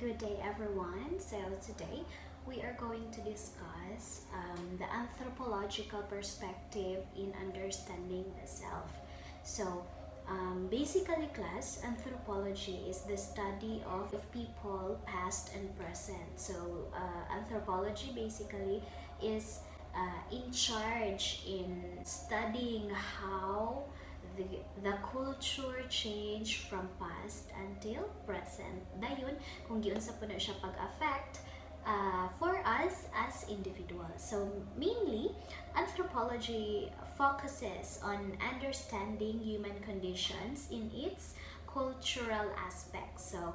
good day everyone. So today we are going to discuss the anthropological perspective in understanding the self. So basically class, anthropology is the study of people past and present. So anthropology basically is in charge in studying how the, the culture change from past until present. Dayon, kung giunsa po na siya pag-affect for us as individuals. So mainly, anthropology focuses on understanding human conditions in its cultural aspects. So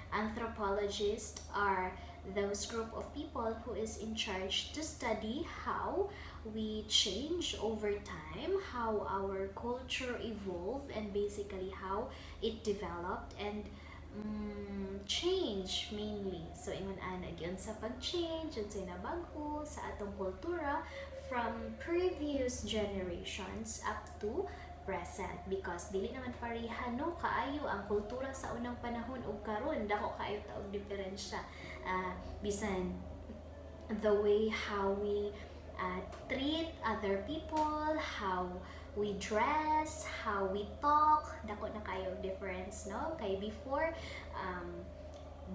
anthropologists are those group of people who is in charge to study how we change over time, how our culture evolved, and basically how it developed and change mainly. So ingon ana gyud sa pag-change yun sa nabago sa atong kultura from previous generations up to present, because dili naman parehano kaayo ang kultura sa unang panahon ug karon dako kaayo ta og diferensya. Bisan the way how we treat other people, how we dress, how we talk, dako na kayo difference, no? Kay before,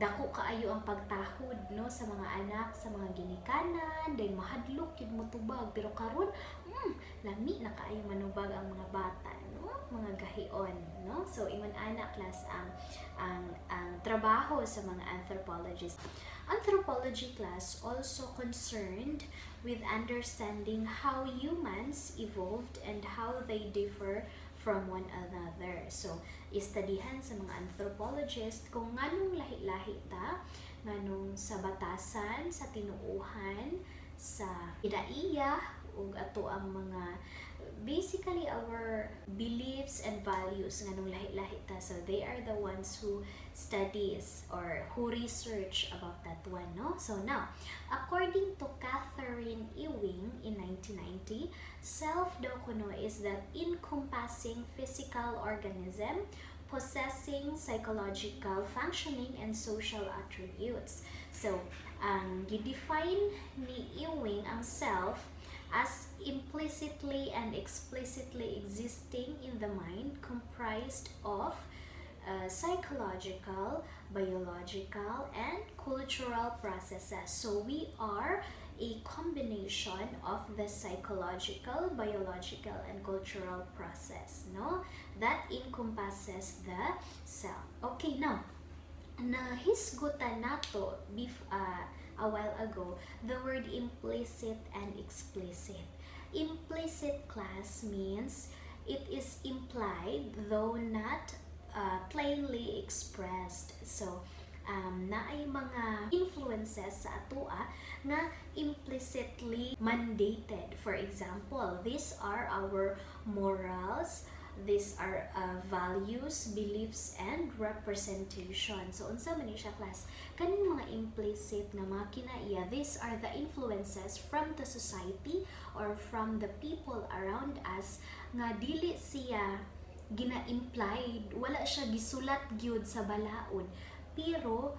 dako kaayo ang pagtahod, no, sa mga anak, sa mga ginikanan, then mahadlok yun mo tubag. Pero karon, lami na kaayo manubag ang mga bata, no? Mga gahion, no? So ingon ana class ang trabaho sa mga anthropologists. Anthropology class also concerned with understanding how humans evolved and how they differ from one another. So, istudihan sa mga anthropologists kung nganong lahi-lahi ta, nganong sa batasan, sa tinuuhan, sa idaiya, ug ato ang mga basically our beliefs and values nganong lahi-lahi ta. So they are the ones who studies or who research about that one, no? So now, according to Catherine Ewing in 1990, self daw kuno is that encompassing physical organism possessing psychological functioning and social attributes. So ang gidefine ni Ewing ang self as implicitly and explicitly existing in the mind, comprised of psychological, biological, and cultural processes. So we are a combination of the psychological, biological, and cultural process, no? That encompasses the self. Okay, now, nahisgutan nato a while ago the word implicit and explicit. Implicit class means it is implied though not plainly expressed. So naay mga influences sa atoa nga implicitly mandated. For example, these are our morals, these are values, beliefs, and representation. So unsa man ni siya class? Kaning mga implicit na mga kinaiya, these are the influences from the society or from the people around us nga dili siya gina-implied, wala siya gisulat gyud sa balaod, pero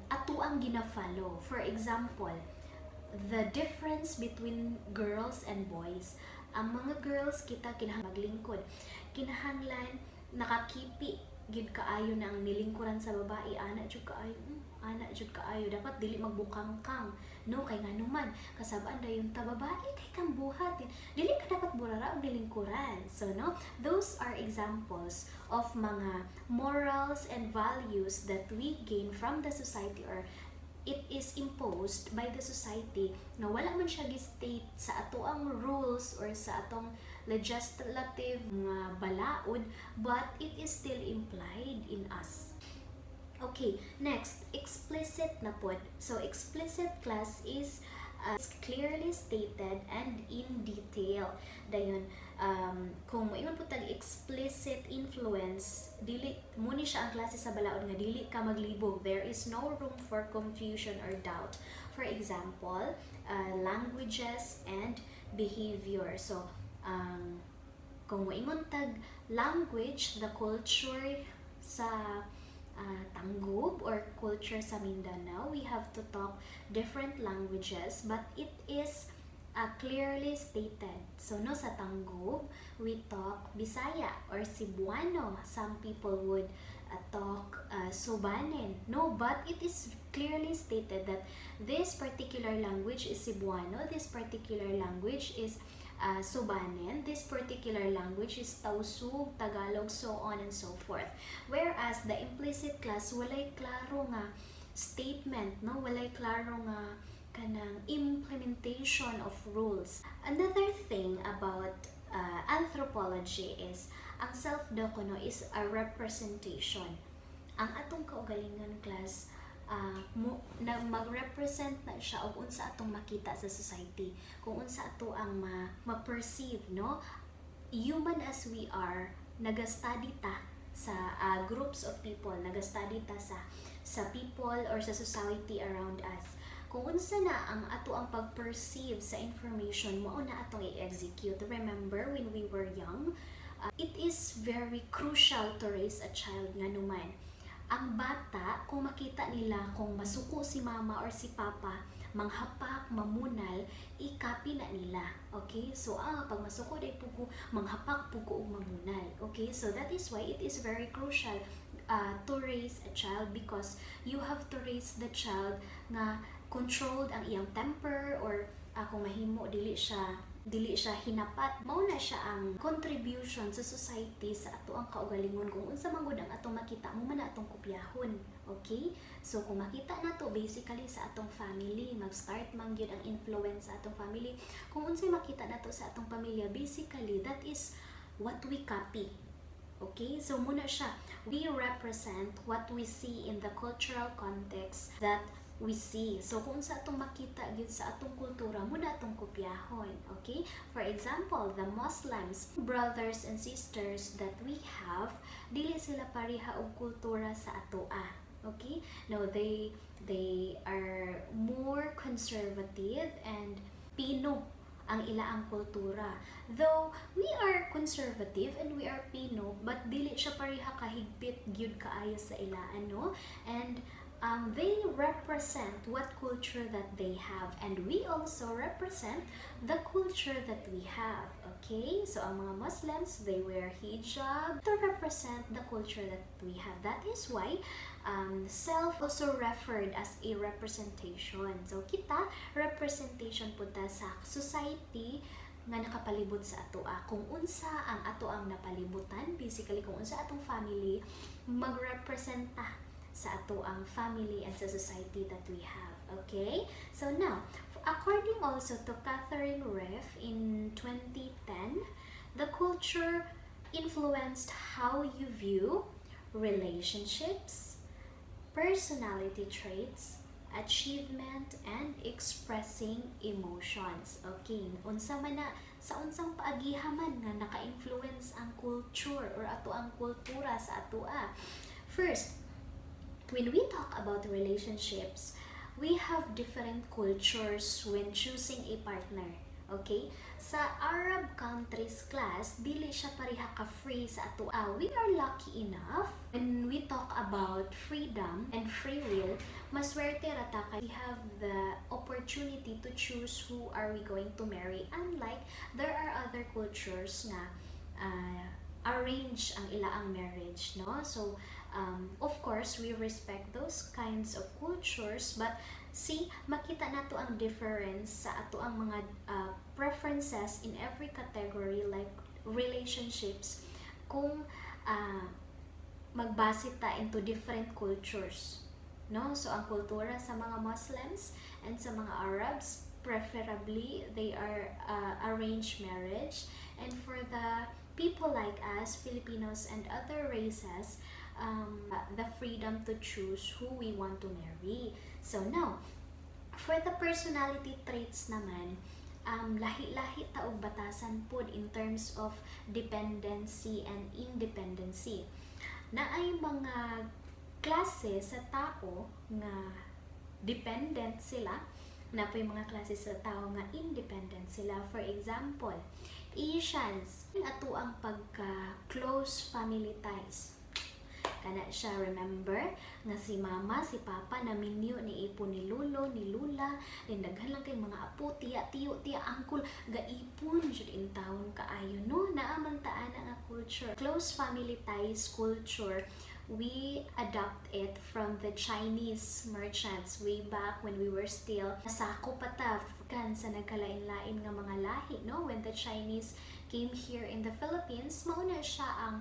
ato ang gina-follow. For example, the difference between girls and boys. Ang mga girls kita kinahanglan maglingkod, kinahanglan nakakipi gid kaayo na ang nilingkuran sa babae, ana jud kaayo dapat dili magbukangkang, no? Kay nganuman kasabaan dayon ta babae kay kang buhat, dili ka dapat burara og nilingkuran. So no, those are examples of mga morals and values that we gain from the society, or it is imposed by the society na wala man siya gi-state sa atoang rules or sa atong legislative nga balaod, but it is still implied in us. Okay, next, explicit na pod. So explicit class is clearly stated and in detail. Dayon, kung moingon po tag explicit influence, dili mo ni siya ang klase sa balaod nga dili ka maglibog. There is no room for confusion or doubt. For example, languages and behavior. So kung moingon tag language, the culture sa Tangub or culture sa Mindanao, we have to talk different languages, but it is clearly stated. So no, sa Tangub, we talk Bisaya or Cebuano. Some people would talk Subanen. No, but it is clearly stated that this particular language is Cebuano, this particular language is Subanen, this particular language is Tausug, Tagalog, so on and so forth. Whereas the implicit class, walay klaro nga statement, no? Walay klaro nga kanang implementation of rules. Another thing about anthropology is ang self-daw kuno is a representation. Ang atong kaugalingon class, na mag-represent na siya og unsa atong makita sa society, kung unsa ato ang ma-perceive, no? Human as we are, nag-study ta sa groups of people, nag-study ta sa people or sa society around us. Kung unsa na ang ato ang pag-perceive sa information, mao na atong i-execute. Remember when we were young, it is very crucial to raise a child nga numan. Ang bata, kung makita nila kung masuko si mama or si papa, manghapak, mamunal, i-copy na nila. Okay? So, pag masuko day pugo, manghapak pugo o mamunal. Okay? So, that is why it is very crucial to raise a child, because you have to raise the child nga controlled ang iyang temper, or kung mahimo dili siya hinapat, mao na siya ang contribution sa society sa ato ang kaugalingon. Kung unsa man gud ang atong makita, mo man atong kopyahon. Okay? So kung makita nato basically sa atong family, mag-start man gyud ang influence sa atong family. Kung unsay makita nato sa atong pamilya, basically that is what we copy. Okay? So muna siya, we represent what we see in the cultural context that we see. So kung sa atong makita gyud sa atong kultura, muna atong kopyahon. Okay? For example, the Muslims, brothers and sisters that we have, dili sila pareha og kultura sa atoa. Okay? No, they are more conservative and Pino ang ilaang kultura. Though we are conservative and we are Pino, but dili siya pareha kahigpit gyud kaayo sa ilaan, no? And they represent what culture that they have, and we also represent the culture that we have. Okay, so ang mga Muslims, they wear hijab to represent the culture that we have. That is why self also referred as a representation. So kita, representation po ta sa society nga nakapalibot sa atoa. Kung unsa ang ato ang napalibutan, basically kung unsa atong family, magrepresenta sa ato ang family and sa society that we have. Okay? So now, according also to Catherine Reff in 2010, the culture influenced how you view relationships, personality traits, achievement, and expressing emotions. Okay, unsa man na sa unsang paagihaman nga naka-influence ang culture or ato ang kultura sa atoa. First, when we talk about relationships, we have different cultures when choosing a partner. Okay? Sa Arab countries class, dili siya pareha ka-free sa ato. We are lucky enough when we talk about freedom and free will, maswerte rata ka. We have the opportunity to choose who are we going to marry. Unlike, there are other cultures na arrange ang ilaang marriage, no? So, of course, we respect those kinds of cultures, but see, makita nato ang difference sa ato ang mga preferences in every category, like relationships, kung magbase ta into different cultures, no? So ang kultura sa mga Muslims and sa mga Arabs, preferably they are arranged marriage, and for the people like us, Filipinos and other races, the freedom to choose who we want to marry. So now, for the personality traits naman, lahi-lahi ta og batasan pod in terms of dependency and independency. Naay mga klase sa tao nga dependent sila, na po yung mga klase sa tao nga independent sila. For example, Asians, ato ang pagka-close family ties. ana siya, remember? Nga si mama, si papa na minyo ni ipon ni lolo, ni lula, then daghan lang kay mga apo, tiya, tiyo, tiya, angkol, gaipon, jud in town kaayo, no? Naaman ta ana nga culture. Close family ties culture, we adopt it from the Chinese merchants way back when we were still nasako pa kan sa nagkalain-lain nga mga lahi, no? When the Chinese came here in the Philippines, mauna siya ang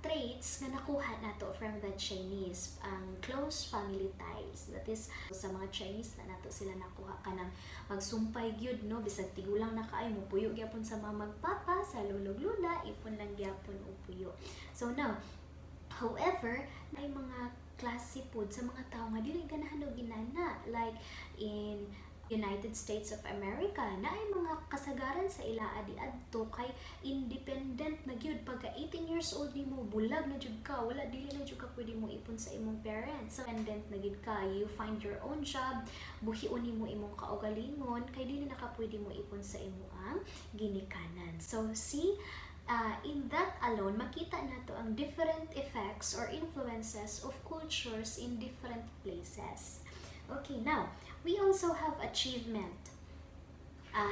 traits nga nakuha nato from the Chinese, ang close family ties. That is, sa mga Chinese na nato sila nakuha ka ng magsumpay gyud, no? Bisag tigulang na kaay mo puyo gyapon sa mga magpapa, sa lulog lula, ipon lang gyapon og puyo. So now, however, may mga klase pod sa mga tao nga dili ganahan og ginana, like in United States of America, na ay mga kasagaran sa ilaa di adto kay independent na gyud. Pagka 18 years old nimo, bulag na jud ka, wala dili na jud ka pwede mo ipon sa imong parents. So independent na gyud ka, you find your own job, buhion nimo imong kaugalingon kay dili na ka pwede mo ipon sa imong ginikanan. So see, in that alone, makita nato ang different effects or influences of cultures in different places. Okay, now, we also have achievement.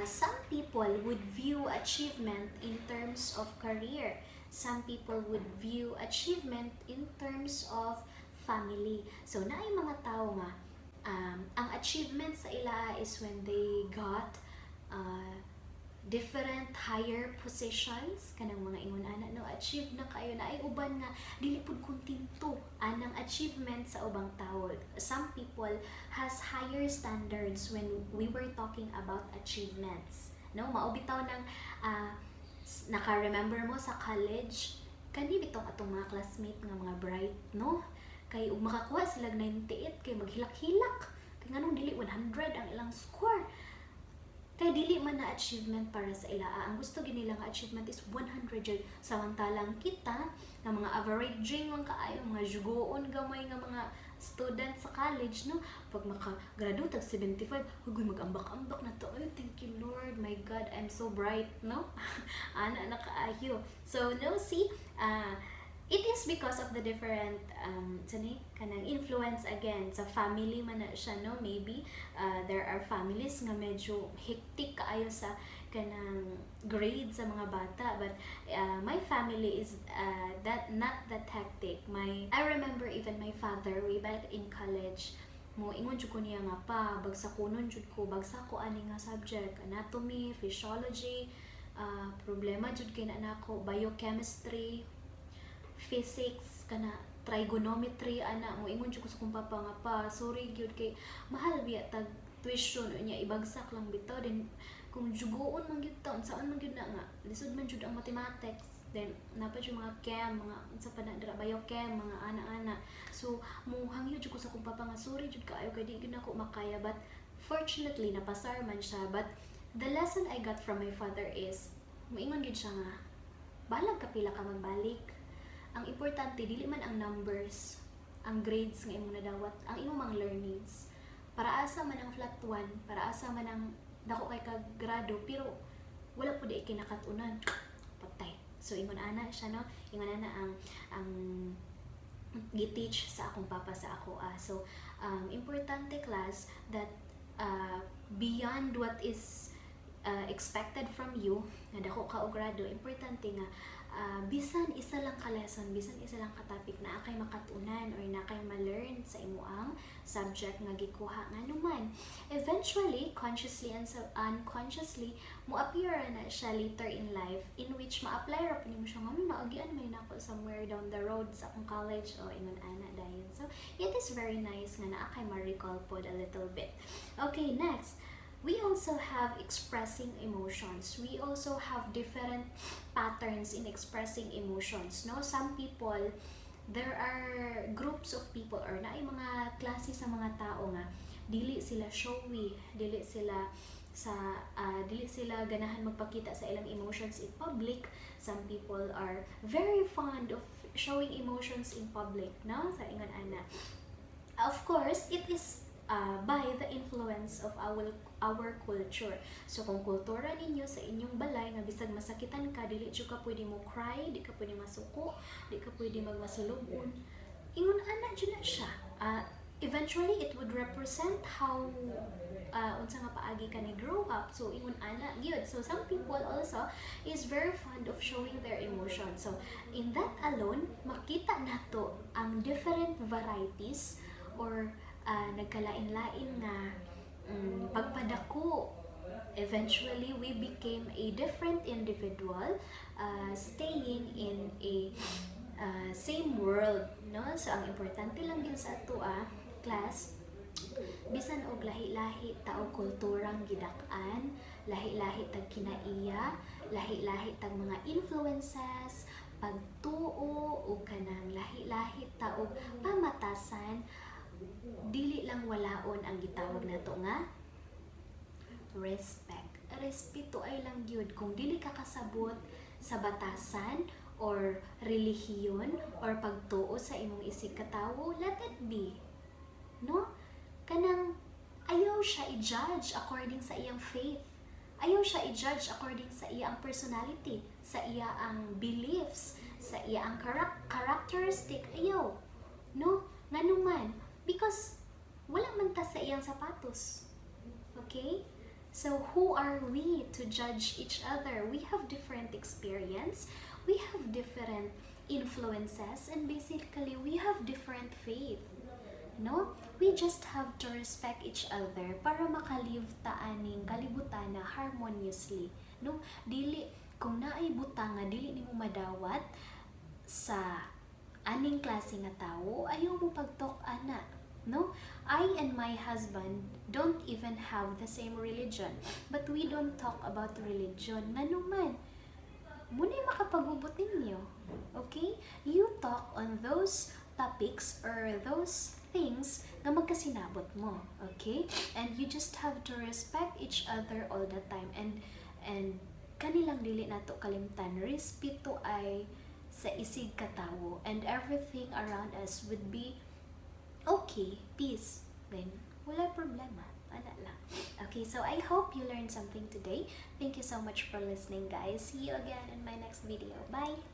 Some people would view achievement in terms of career. Some people would view achievement in terms of family. So, naay mga tao nga, ang achievement sa ila is when they got different higher positions, kanang mga ingon ana, no, achieve na kayo, na ay uban nga dili pud kontento anang achievement sa ubang tao. Some people has higher standards when we were talking about achievements, no? Maubitaw ng naka-remember mo sa college kani bitong atong mga classmate nga mga bright, no? Kay ug makakuha sila 98 kay maghilak-hilak kay nganong dili 100 ang ilang score. Kaya dili man na achievement para sa ila. Ang gusto ginila nga achievement is 100. Samantalang kita, nga mga averaging mga kaayo, mga jugoon gamay nga mga student sa college, no? Pag maka-graduate tag 75, hugoy mag-ambak-ambak na to. Ay, thank you Lord, my God, I'm so bright, no? Ana na kaayo. So, no, see, it is because of the different kanang influence again sa family man na siya, no? Maybe there are families nga medyo hectic kaayo sa kanang grade sa mga bata, but my family is not that hectic. I remember even my father way back in college, mo ingon jud ko niya nga pa bagsakonon jud ko, bagsak ko ani nga subject, anatomy, physiology, problema jud kay na nako, biochemistry, physics, kana trigonometry, ana mo ingon jud ko sa kong papa nga pa sorry gyud kay mahal biya tag tuition niya, ibagsak lang bitaw. Then kung jugoon man gyud taon saan man gyud na nga lisod man jud ang mathematics, then napad yung mga chem, mga unsa pa na dira, biochem, mga ana-ana. So mo hangyo jud ko sa kong papa nga sorry jud kaayo kay di gyud nako makaya, but fortunately napasar man siya. But the lesson I got from my father is moingon gyud siya nga balag ka pila ka magbalik. Ang importante dili man ang numbers, ang grades nga imong nadawat, ang imong mga learnings. Para asa man ang flat 1, para asa man ang dako kay kag grado, pero wala pud ay kinakatunan. Patay. So ingon ana siya, no? Ingon ana ang gi-teach sa akong papa sa ako. So importante class that beyond what is expected from you, nga dako ka og grado, importante nga bisan isa lang ka lesson, bisan isa lang ka topic na akay makatunan or na kay ma-learn sa imuang subject nga gikuha nga naman. Eventually, consciously and unconsciously, mo appear na siya later in life, in which ma-apply ra po nimo siya nga naagian may nako somewhere down the road sa akong college o ingon ana dayon. So it is very nice nga na akay ma-recall pod a little bit. Okay, next, we also have expressing emotions. We also have different patterns in expressing emotions, no? Some people, there are groups of people or naay mga klase sa mga tao nga dili sila showy, dili sila ganahan magpakita sa ilang emotions in public. Some people are very fond of showing emotions in public, no? Sa ingon ana. Of course, it is by the influence of our culture. So kung kultura ninyo sa inyong balay nga bisag masakitan ka, dili jud ka pwede mo cry, di ka pwede masuko, di ka pwede magmasulubon, ingon ana dyan na siya. Eventually it would represent how unsa nga paagi ka ni grow up, so ingon ana gyud. So some people also is very fond of showing their emotions. So in that alone makita nato ang different varieties or nagkalain-lain nga pagpadako. Eventually we became a different individual, staying in a same world, no? So ang importante lang din sa ato class, bisan og lahi-lahi tao kulturang gidak-an, lahi-lahi tag kinaiya, lahi-lahi tag mga influences, pagtuo o kanang lahi-lahi tao pamatasan, dili lang walaon ang gitawag nato nga respect. Respeto ay lang gyud. Kung dili ka kasabot sa batasan or relihiyon or pagtuo sa imong isig katawo, let it be. No? Kanang ayaw siya i-judge according sa iyang faith. Ayaw siya i-judge according sa iyang personality, sa iyang beliefs, sa iyang characteristic. Ayaw. No? Nganuman. Because wala man ta sa iyang sapatos. Okay? So who are we to judge each other? We have different experience, we have different influences, and basically we have different faith. No? We just have to respect each other para makalive ta aning kalibutan na harmoniously. No? Dili kung naay butang nga dili nimo madawat sa aning klase nga tawo, ayaw mo pagtok ana. No? I and my husband don't even have the same religion, but we don't talk about religion. Nanuman, muna yung makapagubot ninyo. Okay? You talk on those topics or those things na magkasinabot mo. Okay? And you just have to respect each other all the time. And kanilang dili nato kalimtan, respeto ay sa isig katawo, and everything around us would be okay, peace, then wala problema, ana lang. Okay, so I hope you learned something today. Thank you so much for listening, guys. See you again in my next video. Bye!